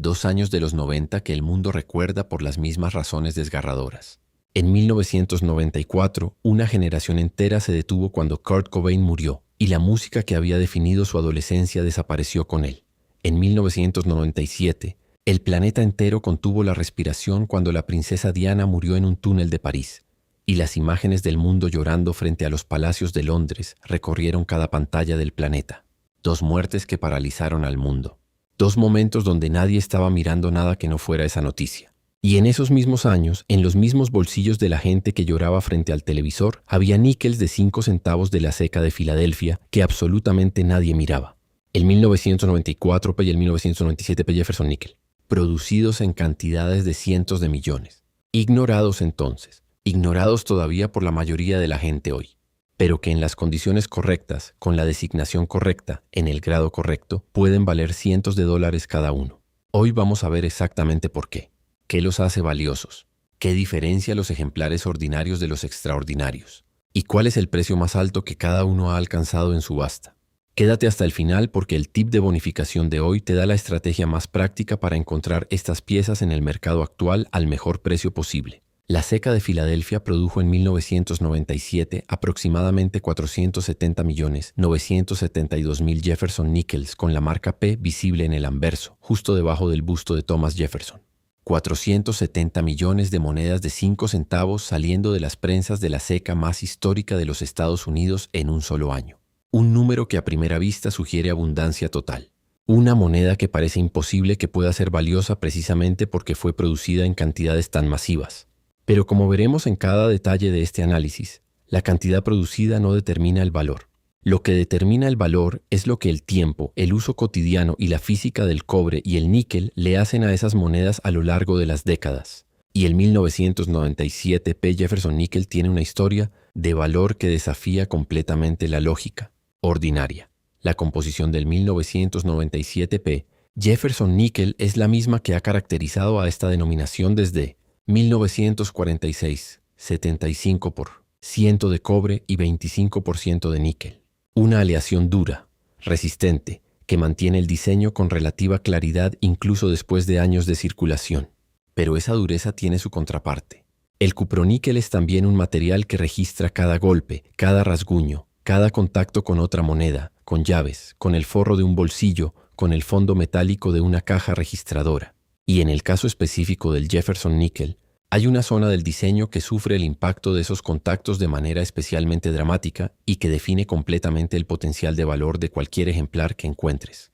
2 años de los 90 que el mundo recuerda por las mismas razones desgarradoras. En 1994, una generación entera se detuvo cuando Kurt Cobain murió y la música que había definido su adolescencia desapareció con él. En 1997, el planeta entero contuvo la respiración cuando la princesa Diana murió en un túnel de París, y las imágenes del mundo llorando frente a los palacios de Londres recorrieron cada pantalla del planeta. 2 muertes que paralizaron al mundo. 2 momentos donde nadie estaba mirando nada que no fuera esa noticia. Y en esos mismos años, en los mismos bolsillos de la gente que lloraba frente al televisor, había níqueles de 5 centavos de la ceca de Filadelfia que absolutamente nadie miraba. El 1994 y el 1997 Jefferson Nickel, producidos en cantidades de cientos de millones. Ignorados entonces, ignorados todavía por la mayoría de la gente hoy, pero que en las condiciones correctas, con la designación correcta, en el grado correcto, pueden valer cientos de dólares cada uno. Hoy vamos a ver exactamente por qué. ¿Qué los hace valiosos? ¿Qué diferencia los ejemplares ordinarios de los extraordinarios? ¿Y cuál es el precio más alto que cada uno ha alcanzado en subasta? Quédate hasta el final porque el tip de bonificación de hoy te da la estrategia más práctica para encontrar estas piezas en el mercado actual al mejor precio posible. La ceca de Filadelfia produjo en 1997 aproximadamente 470.972.000 Jefferson Nickels con la marca P visible en el anverso, justo debajo del busto de Thomas Jefferson. 470 millones de monedas de 5 centavos saliendo de las prensas de la ceca más histórica de los Estados Unidos en un solo año. Un número que a primera vista sugiere abundancia total. Una moneda que parece imposible que pueda ser valiosa precisamente porque fue producida en cantidades tan masivas. Pero como veremos en cada detalle de este análisis, la cantidad producida no determina el valor. Lo que determina el valor es lo que el tiempo, el uso cotidiano y la física del cobre y el níquel le hacen a esas monedas a lo largo de las décadas. Y el 1997 P. Jefferson Nickel tiene una historia de valor que desafía completamente la lógica ordinaria. La composición del 1997 P. Jefferson Nickel es la misma que ha caracterizado a esta denominación desde 1946, 75% de cobre y 25% de níquel. Una aleación dura, resistente, que mantiene el diseño con relativa claridad incluso después de años de circulación. Pero esa dureza tiene su contraparte. El cuproníquel es también un material que registra cada golpe, cada rasguño, cada contacto con otra moneda, con llaves, con el forro de un bolsillo, con el fondo metálico de una caja registradora. Y en el caso específico del Jefferson Nickel, hay una zona del diseño que sufre el impacto de esos contactos de manera especialmente dramática y que define completamente el potencial de valor de cualquier ejemplar que encuentres.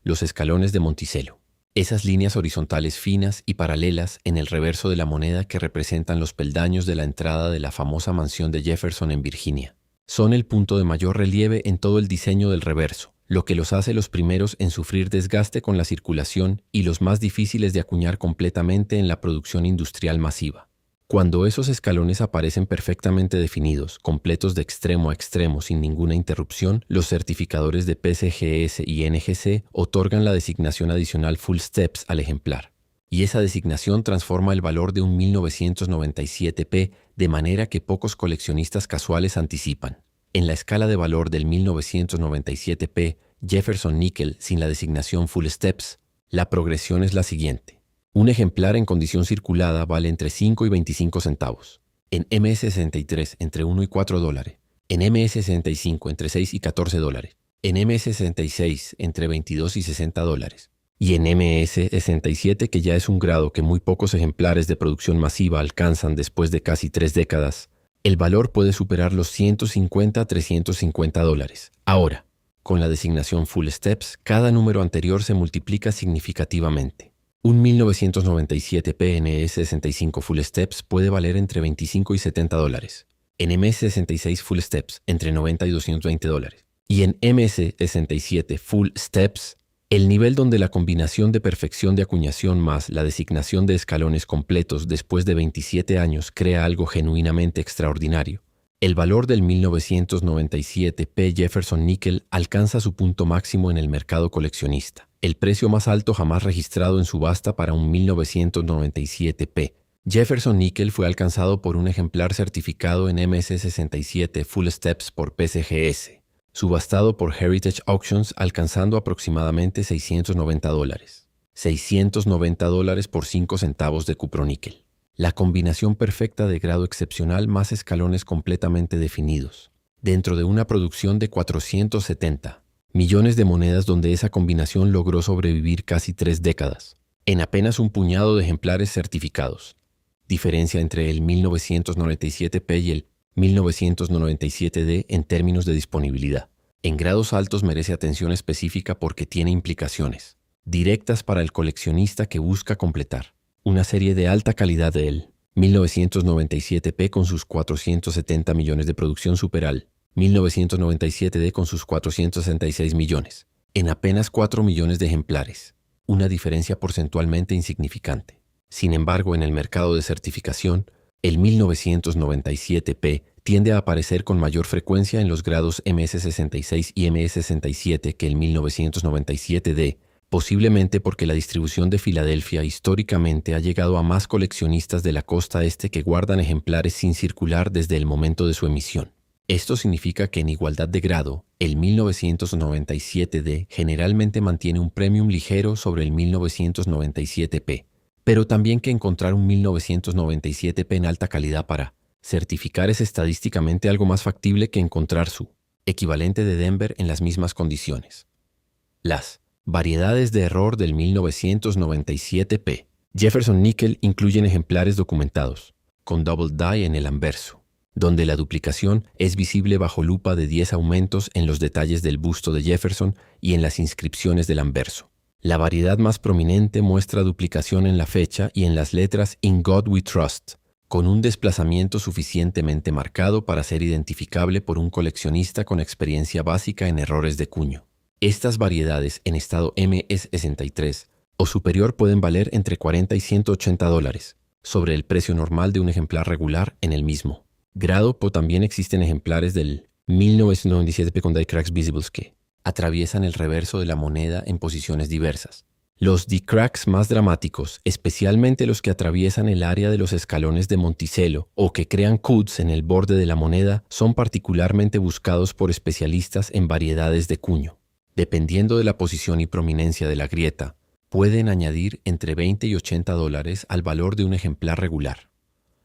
Los escalones de Monticello. Esas líneas horizontales finas y paralelas en el reverso de la moneda que representan los peldaños de la entrada de la famosa mansión de Jefferson en Virginia. Son el punto de mayor relieve en todo el diseño del reverso, lo que los hace los primeros en sufrir desgaste con la circulación y los más difíciles de acuñar completamente en la producción industrial masiva. Cuando esos escalones aparecen perfectamente definidos, completos de extremo a extremo sin ninguna interrupción, los certificadores de PCGS y NGC otorgan la designación adicional Full Steps al ejemplar. Y esa designación transforma el valor de un 1997P de manera que pocos coleccionistas casuales anticipan. En la escala de valor del 1997P Jefferson Nickel sin la designación Full Steps, la progresión es la siguiente. Un ejemplar en condición circulada vale entre 5 y 25 centavos. En MS63 entre 1 y 4 dólares. En MS65 entre 6 y 14 dólares. En MS66 entre 22 y 60 dólares. Y en MS67, que ya es un grado que muy pocos ejemplares de producción masiva alcanzan después de casi 3 décadas, el valor puede superar los 150 a 350 dólares. Ahora, con la designación Full Steps, cada número anterior se multiplica significativamente. Un 1997 PNS65 Full Steps puede valer entre 25 y 70 dólares. En MS66 Full Steps, entre 90 y 220 dólares. Y en MS67 Full Steps, el nivel donde la combinación de perfección de acuñación más la designación de escalones completos después de 27 años crea algo genuinamente extraordinario. El valor del 1997 P. Jefferson Nickel alcanza su punto máximo en el mercado coleccionista, el precio más alto jamás registrado en subasta para un 1997 P. Jefferson Nickel fue alcanzado por un ejemplar certificado en MS67 Full Steps por PCGS, subastado por Heritage Auctions alcanzando aproximadamente 690 dólares. $690 por 5 centavos de cuproníquel. La combinación perfecta de grado excepcional más escalones completamente definidos, dentro de una producción de 470 millones de monedas donde esa combinación logró sobrevivir casi 3 décadas, en apenas un puñado de ejemplares certificados. Diferencia entre el 1997P y el 1997D en términos de disponibilidad. En grados altos merece atención específica porque tiene implicaciones directas para el coleccionista que busca completar una serie de alta calidad del 1997P con sus 470 millones de producción supera al 1997D con sus 466 millones, en apenas 4 millones de ejemplares, una diferencia porcentualmente insignificante. Sin embargo, en el mercado de certificación, el 1997P tiende a aparecer con mayor frecuencia en los grados MS66 y MS67 que el 1997D, posiblemente porque la distribución de Filadelfia históricamente ha llegado a más coleccionistas de la costa este que guardan ejemplares sin circular desde el momento de su emisión. Esto significa que en igualdad de grado, el 1997D generalmente mantiene un premium ligero sobre el 1997P, pero también que encontrar un 1997P en alta calidad para certificar es estadísticamente algo más factible que encontrar su equivalente de Denver en las mismas condiciones. Las variedades de error del 1997P. Jefferson Nickel incluyen ejemplares documentados, con double die en el anverso, donde la duplicación es visible bajo lupa de 10 aumentos en los detalles del busto de Jefferson y en las inscripciones del anverso. La variedad más prominente muestra duplicación en la fecha y en las letras In God We Trust, con un desplazamiento suficientemente marcado para ser identificable por un coleccionista con experiencia básica en errores de cuño. Estas variedades en estado MS63 o superior pueden valer entre $40 y $180, sobre el precio normal de un ejemplar regular en el mismo grado. También existen ejemplares del 1997P con die cracks visibles que atraviesan el reverso de la moneda en posiciones diversas. Los die-cracks más dramáticos, especialmente los que atraviesan el área de los escalones de Monticello o que crean cuts en el borde de la moneda, son particularmente buscados por especialistas en variedades de cuño. Dependiendo de la posición y prominencia de la grieta, pueden añadir entre $20 y $80 al valor de un ejemplar regular.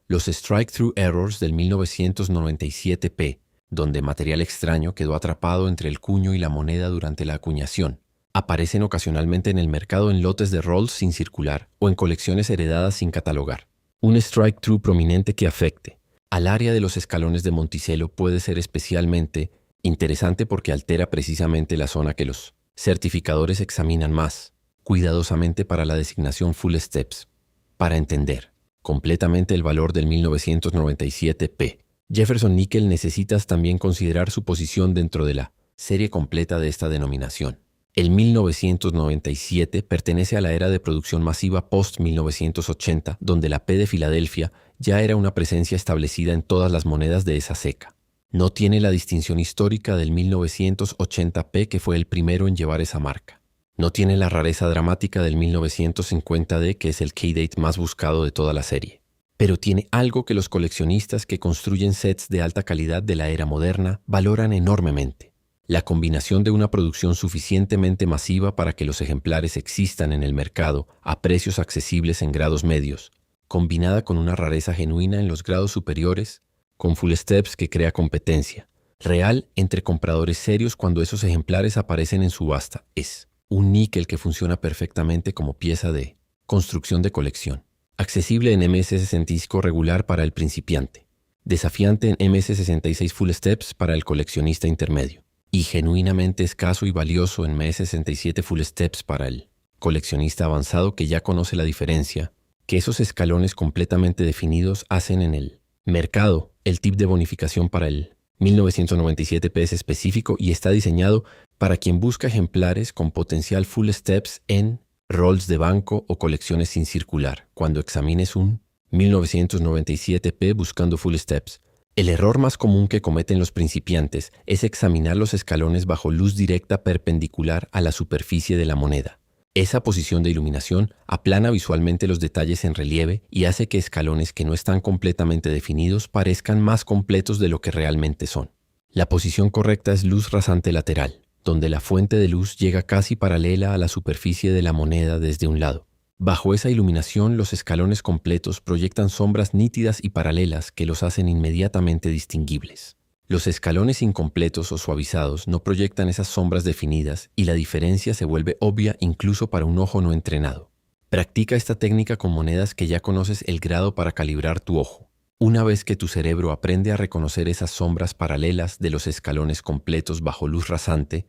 Los strike-through errors del 1997P, donde material extraño quedó atrapado entre el cuño y la moneda durante la acuñación, aparecen ocasionalmente en el mercado en lotes de rolls sin circular o en colecciones heredadas sin catalogar. Un strike-through prominente que afecte al área de los escalones de Monticello puede ser especialmente interesante porque altera precisamente la zona que los certificadores examinan más cuidadosamente para la designación full steps. Para entender completamente el valor del 1997P, Jefferson Nickel necesitas también considerar su posición dentro de la serie completa de esta denominación. El 1997 pertenece a la era de producción masiva post-1980, donde la P de Filadelfia ya era una presencia establecida en todas las monedas de esa ceca. No tiene la distinción histórica del 1980P, que fue el primero en llevar esa marca. No tiene la rareza dramática del 1950D, que es el keydate más buscado de toda la serie. Pero tiene algo que los coleccionistas que construyen sets de alta calidad de la era moderna valoran enormemente: la combinación de una producción suficientemente masiva para que los ejemplares existan en el mercado a precios accesibles en grados medios, combinada con una rareza genuina en los grados superiores, con full steps que crea competencia real entre compradores serios cuando esos ejemplares aparecen en subasta. Es un níquel que funciona perfectamente como pieza de construcción de colección, accesible en MS65 regular para el principiante, desafiante en MS66 full steps para el coleccionista intermedio, y genuinamente escaso y valioso en MS67 full steps para el coleccionista avanzado que ya conoce la diferencia que esos escalones completamente definidos hacen en el mercado. El tip de bonificación para el 1997P es específico y está diseñado para quien busca ejemplares con potencial full steps en rolls de banco o colecciones sin circular. Cuando examines un 1997P buscando full steps, el error más común que cometen los principiantes es examinar los escalones bajo luz directa perpendicular a la superficie de la moneda. Esa posición de iluminación aplana visualmente los detalles en relieve y hace que escalones que no están completamente definidos parezcan más completos de lo que realmente son. La posición correcta es luz rasante lateral, donde la fuente de luz llega casi paralela a la superficie de la moneda desde un lado. Bajo esa iluminación, los escalones completos proyectan sombras nítidas y paralelas que los hacen inmediatamente distinguibles. Los escalones incompletos o suavizados no proyectan esas sombras definidas y la diferencia se vuelve obvia incluso para un ojo no entrenado. Practica esta técnica con monedas que ya conoces el grado para calibrar tu ojo. Una vez que tu cerebro aprende a reconocer esas sombras paralelas de los escalones completos bajo luz rasante,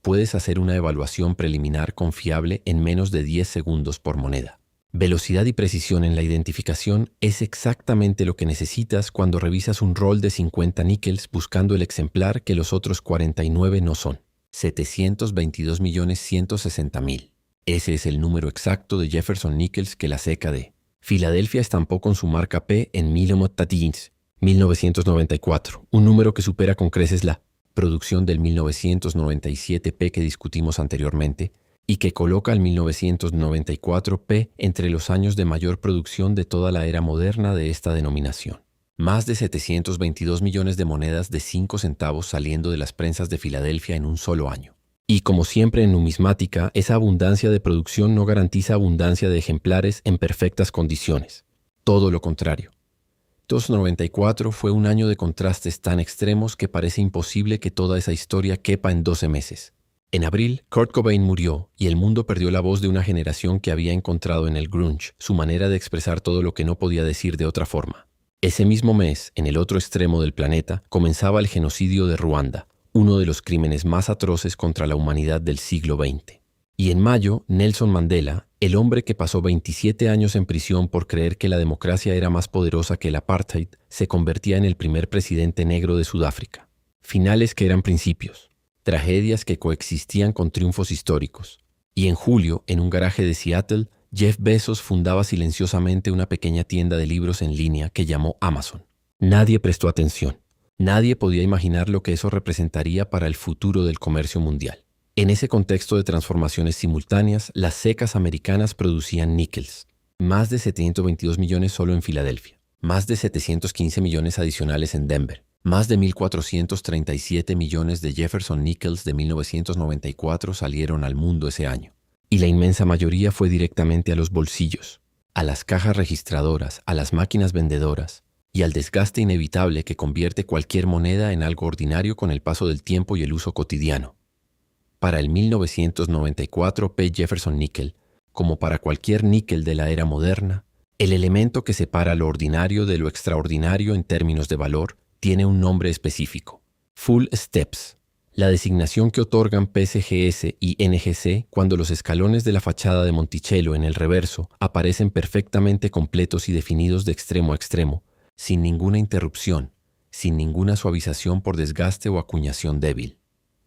puedes hacer una evaluación preliminar confiable en menos de 10 segundos por moneda. Velocidad y precisión en la identificación es exactamente lo que necesitas cuando revisas un rol de 50 níqueles buscando el ejemplar que los otros 49 no son. 722.160.000. Ese es el número exacto de Jefferson Nickels que la CECA de Filadelfia estampó con su marca P en 1994, un número que supera con creces la producción del 1997 P que discutimos anteriormente y que coloca al 1994 P entre los años de mayor producción de toda la era moderna de esta denominación. Más de 722 millones de monedas de 5 centavos saliendo de las prensas de Filadelfia en un solo año. Y como siempre en numismática, esa abundancia de producción no garantiza abundancia de ejemplares en perfectas condiciones. Todo lo contrario. 1994 fue un año de contrastes tan extremos que parece imposible que toda esa historia quepa en 12 meses. En abril, Kurt Cobain murió y el mundo perdió la voz de una generación que había encontrado en el grunge su manera de expresar todo lo que no podía decir de otra forma. Ese mismo mes, en el otro extremo del planeta, comenzaba el genocidio de Ruanda, uno de los crímenes más atroces contra la humanidad del siglo XX. Y en mayo, Nelson Mandela, el hombre que pasó 27 años en prisión por creer que la democracia era más poderosa que el apartheid, se convertía en el primer presidente negro de Sudáfrica. Finales que eran principios, tragedias que coexistían con triunfos históricos. Y en julio, en un garaje de Seattle, Jeff Bezos fundaba silenciosamente una pequeña tienda de libros en línea que llamó Amazon. Nadie prestó atención. Nadie podía imaginar lo que eso representaría para el futuro del comercio mundial. En ese contexto de transformaciones simultáneas, las CECAs americanas producían níqueles. Más de 722 millones solo en Filadelfia. Más de 715 millones adicionales en Denver. Más de 1.437 millones de Jefferson Nickels de 1994 salieron al mundo ese año. Y la inmensa mayoría fue directamente a los bolsillos, a las cajas registradoras, a las máquinas vendedoras, y al desgaste inevitable que convierte cualquier moneda en algo ordinario con el paso del tiempo y el uso cotidiano. Para el 1994 P. Jefferson Nickel, como para cualquier níquel de la era moderna, el elemento que separa lo ordinario de lo extraordinario en términos de valor tiene un nombre específico: Full Steps, la designación que otorgan PSGS y NGC cuando los escalones de la fachada de Monticello en el reverso aparecen perfectamente completos y definidos de extremo a extremo, sin ninguna interrupción, sin ninguna suavización por desgaste o acuñación débil.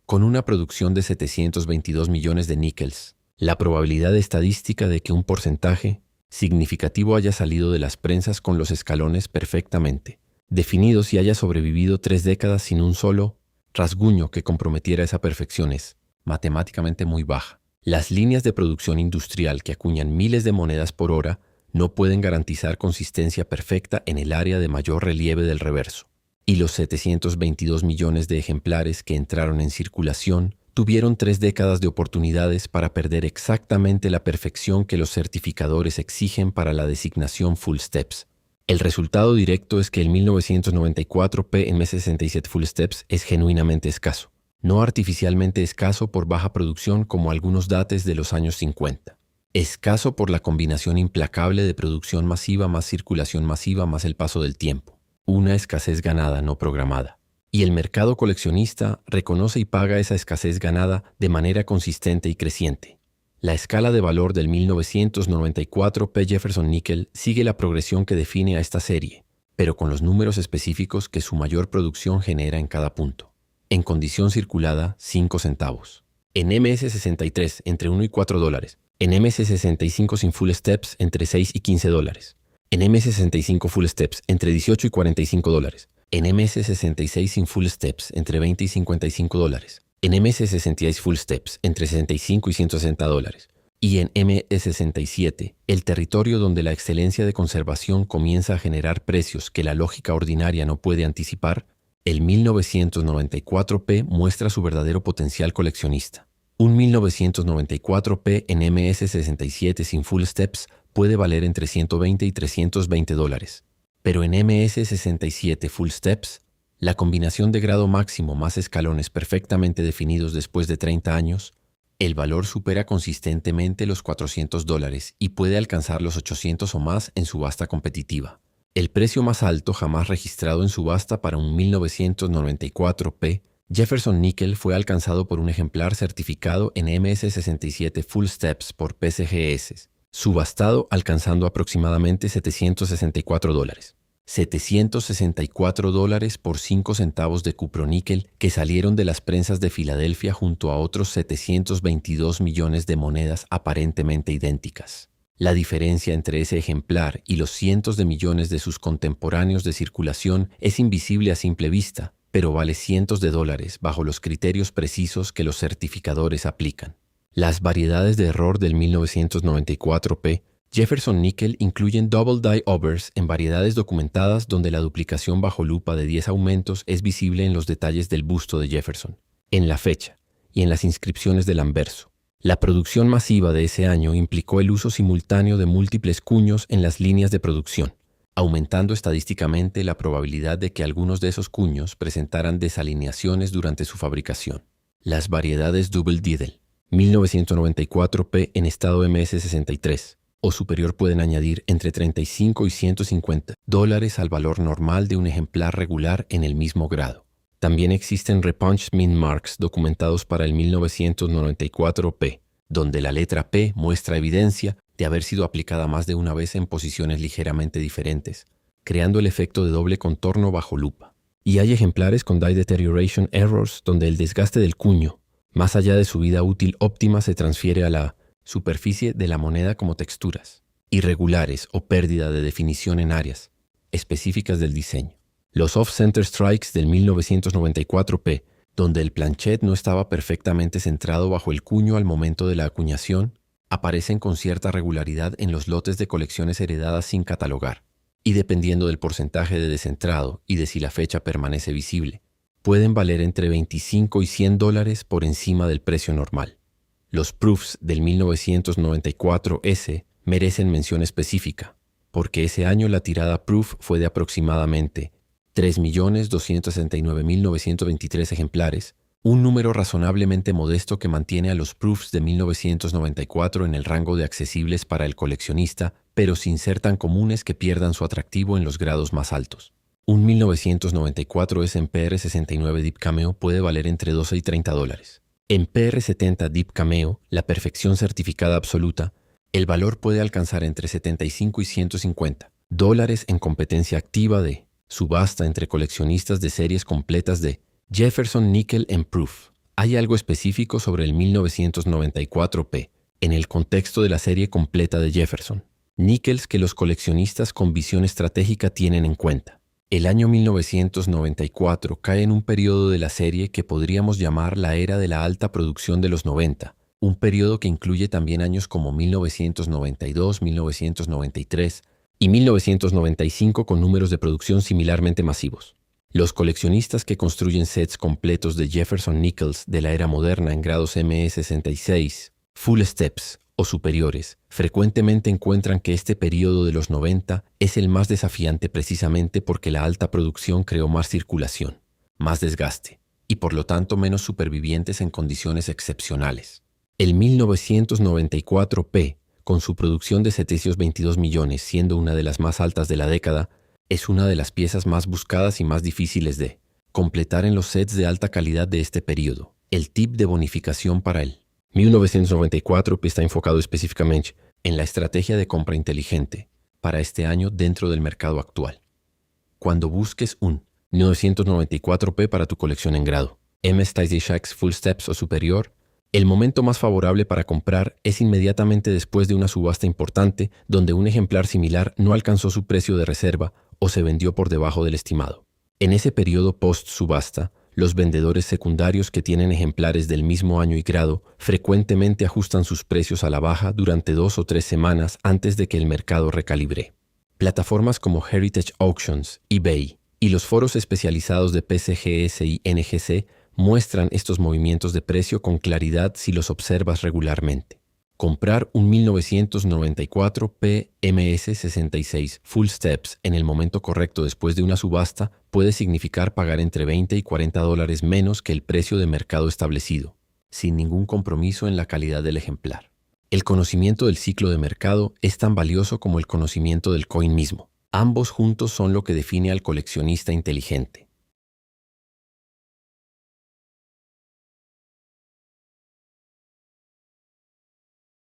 Con una producción de 722 millones de níqueles, la probabilidad estadística de que un porcentaje significativo haya salido de las prensas con los escalones perfectamente definidos y haya sobrevivido 3 décadas sin un solo rasguño que comprometiera esa perfección es matemáticamente muy baja. Las líneas de producción industrial que acuñan miles de monedas por hora no pueden garantizar consistencia perfecta en el área de mayor relieve del reverso. Y los 722 millones de ejemplares que entraron en circulación tuvieron 3 décadas de oportunidades para perder exactamente la perfección que los certificadores exigen para la designación Full Steps. El resultado directo es que el 1994 PM67 Full Steps es genuinamente escaso, no artificialmente escaso por baja producción como algunos datos de los años 50. Escaso por la combinación implacable de producción masiva más circulación masiva más el paso del tiempo. Una escasez ganada no programada. Y el mercado coleccionista reconoce y paga esa escasez ganada de manera consistente y creciente. La escala de valor del 1994 P. Jefferson Nickel sigue la progresión que define a esta serie, pero con los números específicos que su mayor producción genera en cada punto. En condición circulada, 5 centavos. En MS63, entre 1 y 4 dólares. En MS65 sin Full Steps, entre 6 y 15 dólares. En MS65 Full Steps, entre 18 y 45 dólares. En MS66 sin Full Steps, entre 20 y 55 dólares. En MS66 Full Steps, entre 65 y 160 dólares. Y en MS67, el territorio donde la excelencia de conservación comienza a generar precios que la lógica ordinaria no puede anticipar, El 1994P muestra su verdadero potencial coleccionista. Un 1994P en MS67 sin full steps puede valer entre $120 y $320. Pero en MS67 full steps, la combinación de grado máximo más escalones perfectamente definidos después de 30 años, el valor supera consistentemente los $400 y puede alcanzar los $800 o más en subasta competitiva. El precio más alto jamás registrado en subasta para un 1994P Jefferson Nickel fue alcanzado por un ejemplar certificado en MS67 Full Steps por PCGS, subastado alcanzando aproximadamente $764. $764 por 5 centavos de cuproníquel que salieron de las prensas de Filadelfia junto a otros 722 millones de monedas aparentemente idénticas. La diferencia entre ese ejemplar y los cientos de millones de sus contemporáneos de circulación es invisible a simple vista, pero vale cientos de dólares bajo los criterios precisos que los certificadores aplican. Las variedades de error del 1994P Jefferson Nickel incluyen double die overs en variedades documentadas donde la duplicación bajo lupa de 10 aumentos es visible en los detalles del busto de Jefferson, en la fecha y en las inscripciones del anverso. La producción masiva de ese año implicó el uso simultáneo de múltiples cuños en las líneas de producción, aumentando estadísticamente la probabilidad de que algunos de esos cuños presentaran desalineaciones durante su fabricación. Las variedades Double Diddle, 1994P en estado MS63 o superior pueden añadir entre $35 y $150 al valor normal de un ejemplar regular en el mismo grado. También existen repunched min marks documentados para el 1994P, donde la letra P muestra evidencia de haber sido aplicada más de una vez en posiciones ligeramente diferentes, creando el efecto de doble contorno bajo lupa. Y hay ejemplares con die deterioration errors donde el desgaste del cuño, más allá de su vida útil óptima, se transfiere a la superficie de la moneda como texturas, irregulares o pérdida de definición en áreas específicas del diseño. Los off-center strikes del 1994P, donde el planchet no estaba perfectamente centrado bajo el cuño al momento de la acuñación, aparecen con cierta regularidad en los lotes de colecciones heredadas sin catalogar, y dependiendo del porcentaje de descentrado y de si la fecha permanece visible, pueden valer entre $25 y $100 por encima del precio normal. Los proofs del 1994S merecen mención específica, porque ese año la tirada proof fue de aproximadamente 3.269.923 ejemplares, un número razonablemente modesto que mantiene a los proofs de 1994 en el rango de accesibles para el coleccionista, pero sin ser tan comunes que pierdan su atractivo en los grados más altos. Un 1994S en PR69 Deep Cameo puede valer entre $12 y $30. En PR70 Deep Cameo, la perfección certificada absoluta, el valor puede alcanzar entre $75 y $150 en competencia activa de subasta entre coleccionistas de series completas de Jefferson Nickel and Proof. Hay algo específico sobre el 1994P en el contexto de la serie completa de Jefferson. Nickels que los coleccionistas con visión estratégica tienen en cuenta. El año 1994 cae en un periodo de la serie que podríamos llamar la era de la alta producción de los 90, un periodo que incluye también años como 1992, 1993 y 1995 con números de producción similarmente masivos. Los coleccionistas que construyen sets completos de Jefferson Nickels de la era moderna en grados MS66, full steps o superiores, frecuentemente encuentran que este periodo de los 90 es el más desafiante precisamente porque la alta producción creó más circulación, más desgaste y por lo tanto menos supervivientes en condiciones excepcionales. El 1994P, con su producción de 722 millones, siendo una de las más altas de la década, es una de las piezas más buscadas y más difíciles de completar en los sets de alta calidad de este periodo. El tip de bonificación para él. 1994 está enfocado específicamente en la estrategia de compra inteligente para este año dentro del mercado actual. Cuando busques un 1994P para tu colección en grado, MS66 Full Steps o superior, el momento más favorable para comprar es inmediatamente después de una subasta importante donde un ejemplar similar no alcanzó su precio de reserva o se vendió por debajo del estimado. En ese periodo post-subasta, los vendedores secundarios que tienen ejemplares del mismo año y grado frecuentemente ajustan sus precios a la baja durante 2 o 3 semanas antes de que el mercado recalibre. Plataformas como Heritage Auctions, eBay Y los foros especializados de PCGS y NGC muestran estos movimientos de precio con claridad si los observas regularmente. Comprar un 1994 PMS66 Full Steps en el momento correcto después de una subasta puede significar pagar entre $20 y $40 menos que el precio de mercado establecido, sin ningún compromiso en la calidad del ejemplar. El conocimiento del ciclo de mercado es tan valioso como el conocimiento del coin mismo. Ambos juntos son lo que define al coleccionista inteligente.